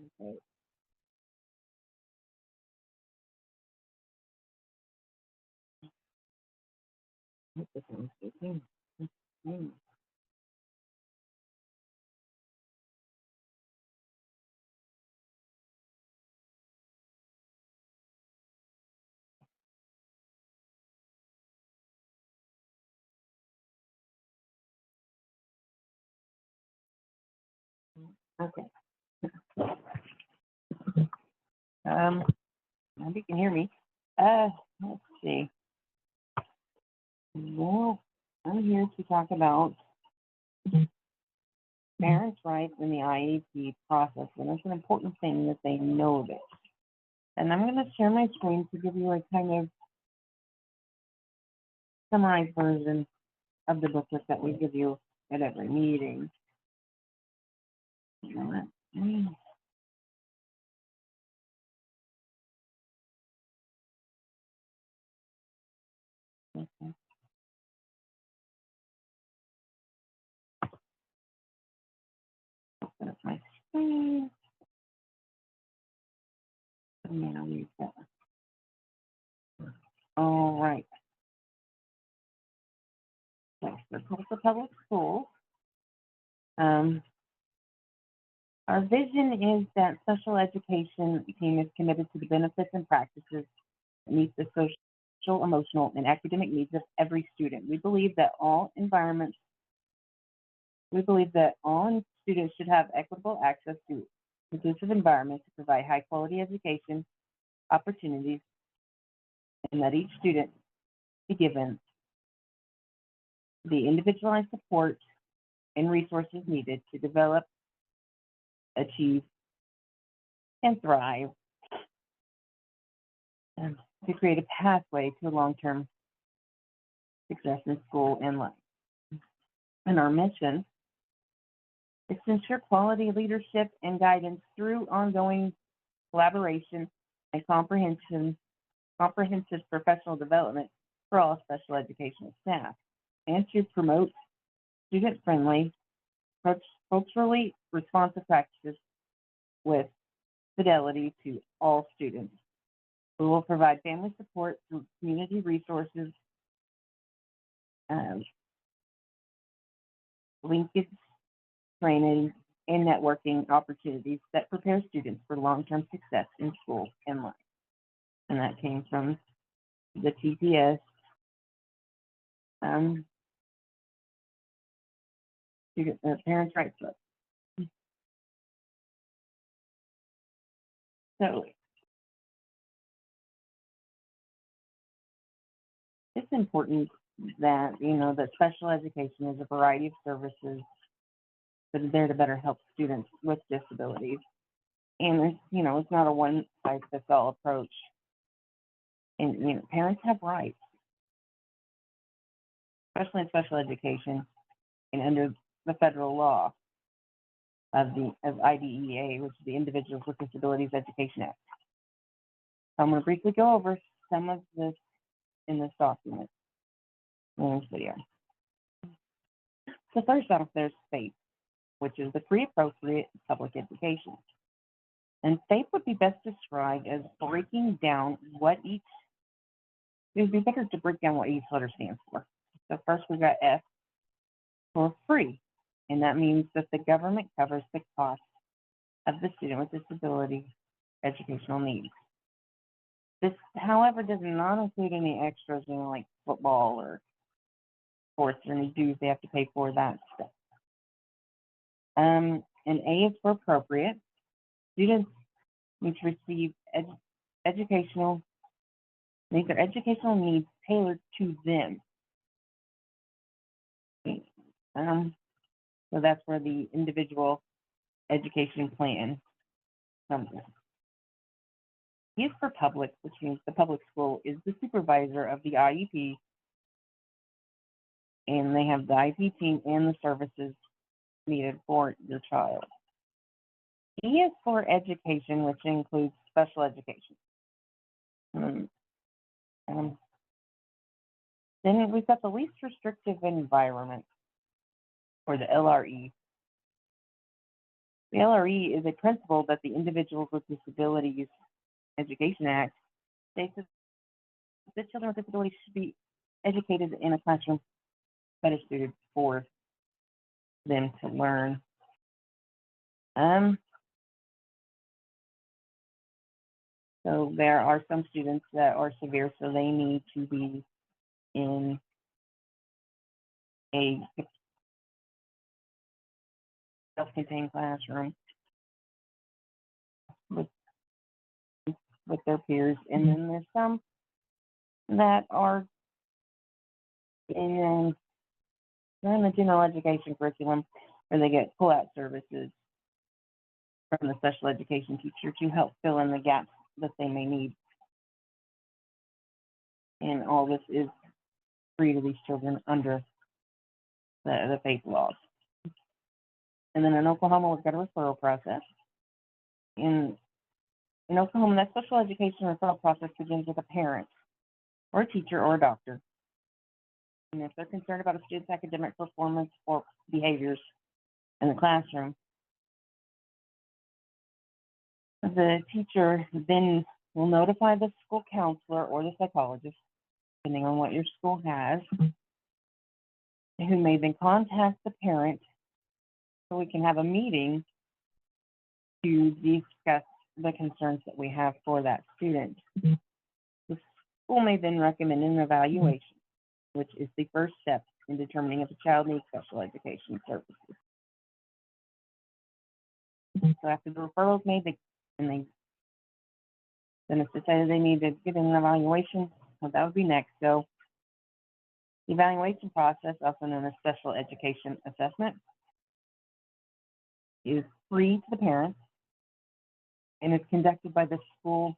Okay. Hope this one's working. Mhm. Okay. Um, I hope you can hear me. Let's see. Well, I'm here to talk about parents' rights in the IEP process, and it's an important thing that they know this. And I'm going to share my screen to give you a kind of summarized version of the booklet that we give you at every meeting. Okay. That's my screen. And then I'll use that. All right. So for public schools, um, our vision is that special education team is committed to the benefits and practices that meet the social, emotional, and academic needs of every student. We believe that all students should have equitable access to inclusive environments to provide high quality education opportunities, and that each student be given the individualized support and resources needed to develop, achieve, and thrive, and to create a pathway to long-term success in school and life. And our mission is to ensure quality leadership and guidance through ongoing collaboration and comprehensive professional development for all special educational staff, and to promote student-friendly, culturally responsive practices with fidelity to all students. We will provide family support through community resources, um, linkage training, and networking opportunities that prepare students for long-term success in school and life. And that came from the TPS Parents' Rights Book. So it's important that, that special education is a variety of services that are there to better help students with disabilities. And it's not a one-size-fits-all approach. And, parents have rights, especially in special education and under the federal law of IDEA, which is the Individuals with Disabilities Education Act. So I'm going to briefly go over some of this in this document, in this video. So first off, there's FAPE, which is the Free Appropriate Public Education. And FAPE would be best described as breaking down what each, it would be better to break down what each letter stands for. So first we've got F for free, and that means that the government covers the cost of the student with disability educational needs. This, however, does not include any extras, like football or sports or any dues they have to pay for, that stuff. And A is for appropriate. Students need to receive educational needs tailored to them. So that's where the individual education plan comes in. P is for public, which means the public school is the supervisor of the IEP, and they have the IEP team and the services needed for your child. E is for education, which includes special education. Then we've got the least restrictive environment, or the LRE. The LRE is a principle that the Individuals with Disabilities Education Act states that children with disabilities should be educated in a classroom better suited for them to learn. So there are some students that are severe, so they need to be in a self-contained classroom with their peers. And then there's some that are in the general education curriculum where they get pull-out services from the special education teacher to help fill in the gaps that they may need. And all this is free to these children under the FAPE laws. And then in Oklahoma, we've got a referral process. In Oklahoma, that special education referral process begins with a parent or a teacher or a doctor. And if they're concerned about a student's academic performance or behaviors in the classroom, the teacher then will notify the school counselor or the psychologist, depending on what your school has, who may then contact the parent so we can have a meeting to discuss the concerns that we have for that student. The school may then recommend an evaluation, which is the first step in determining if a child needs special education services. So after the referral is made, then it's decided they need to get an evaluation, well, that would be next. So the evaluation process, also known as special education assessment, is free to the parents and is conducted by the school,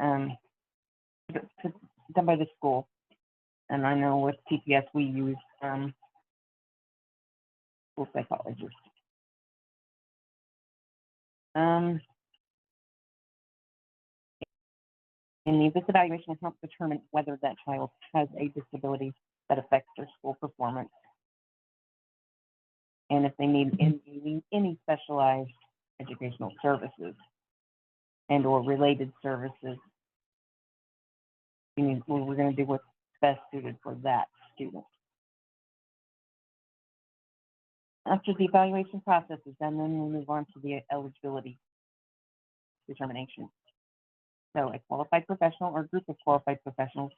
done by the school. And I know with TPS we use school psychologists. And this evaluation will help determine whether that child has a disability that affects their school performance, and if they need any specialized educational services and or related services. We're going to do what's best suited for that student. After the evaluation process is done, then we'll move on to the eligibility determination. So a qualified professional or group of qualified professionals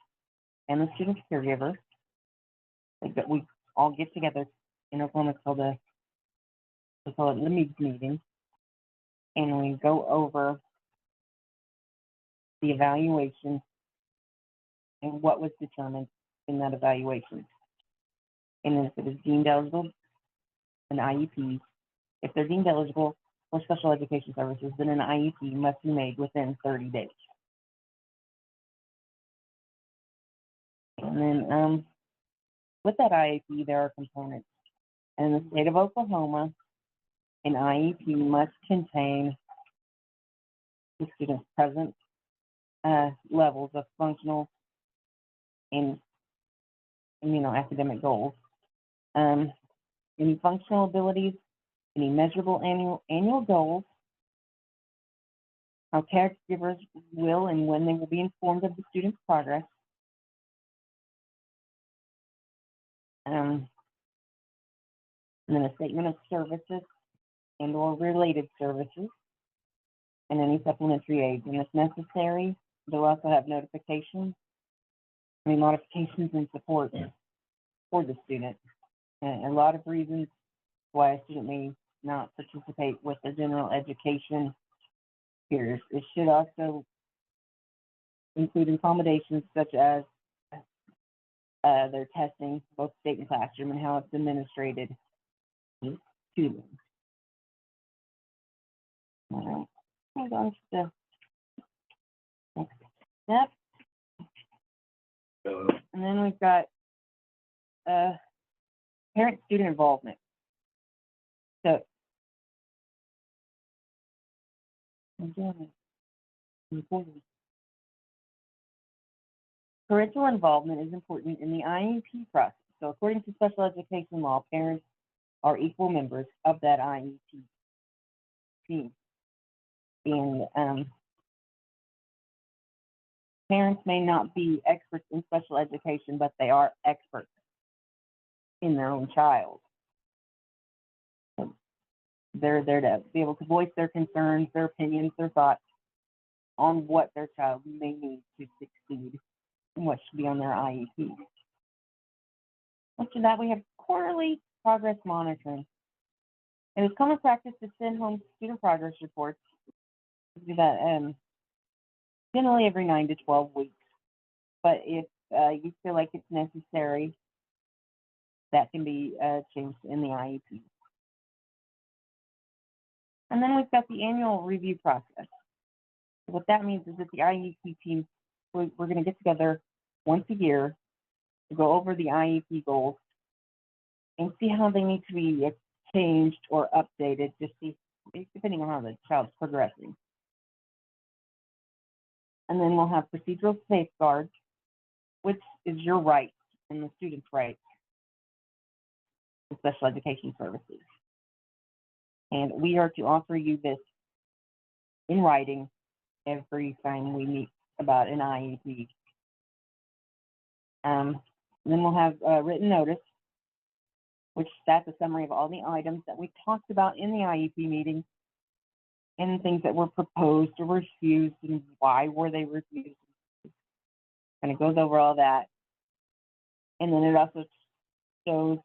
and the student's caregiver, we all get together in Oklahoma. We call it the meeting, and we go over the evaluation and what was determined in that evaluation. And if it is deemed eligible, an IEP. If they're deemed eligible for special education services, then an IEP must be made within 30 days. And then with that IEP, there are components. In the state of Oklahoma, an IEP must contain the student's present levels of functional and academic goals, any functional abilities, any measurable annual goals, how caregivers will and when they will be informed of the student's progress, and then a statement of services and or related services, and any supplementary aids. And if necessary, they'll also have modifications and support for the student. And a lot of reasons why a student may not participate with the general education peers. It should also include accommodations such as their testing, both state and classroom, and how it's administrated to them. All right, hold on to the next step. And then we've got parent-student involvement. So, again, important. Parental involvement is important in the IEP process. So according to special education law, parents are equal members of that IEP team. And parents may not be experts in special education, but they are experts in their own child. So they're there to be able to voice their concerns, their opinions, their thoughts on what their child may need to succeed and what should be on their IEP. After that, we have quarterly progress monitoring. It is common practice to send home student progress reports. We do that generally every 9 to 12 weeks. But if you feel like it's necessary, that can be changed in the IEP. And then we've got the annual review process. What that means is that the IEP team, we're going to get together once a year to go over the IEP goals and see how they need to be changed or updated, just see, depending on how the child's progressing. And then we'll have procedural safeguards, which is your right and the student's right to special education services. And we are to offer you this in writing every time we meet about an IEP. Then we'll have a written notice, which that's a summary of all the items that we talked about in the IEP meeting and things that were proposed or refused and why were they refused. And it goes over all that. And then it also shows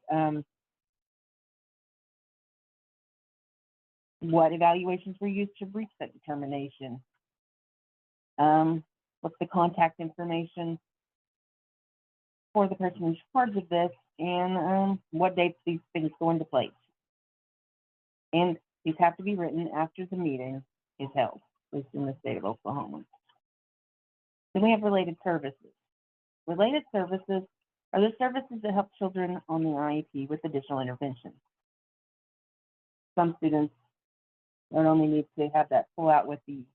what evaluations were used to reach that determination. What's the contact information for the person in charge of this, and what dates these things go into place. And these have to be written after the meeting is held, at least in the state of Oklahoma. Then we have related services. Related services are the services that help children on the IEP with additional intervention. Some students not only need to have that pull out with the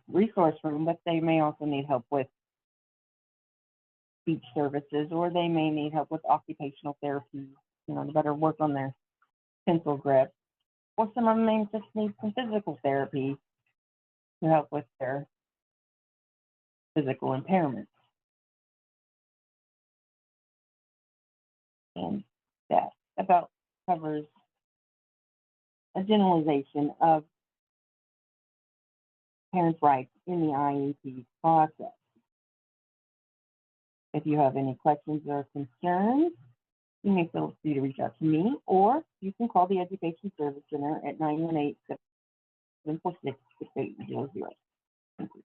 resource room, but they may also need help with speech services, or they may need help with occupational therapy, to better work on their pencil grip. Or some of them may just need some physical therapy to help with their physical impairments. And that about covers a generalization of parents' rights in the IEP process. If you have any questions or concerns, you may feel free to reach out to me, or you can call the Education Service Center at 918-746-6800. Thank you.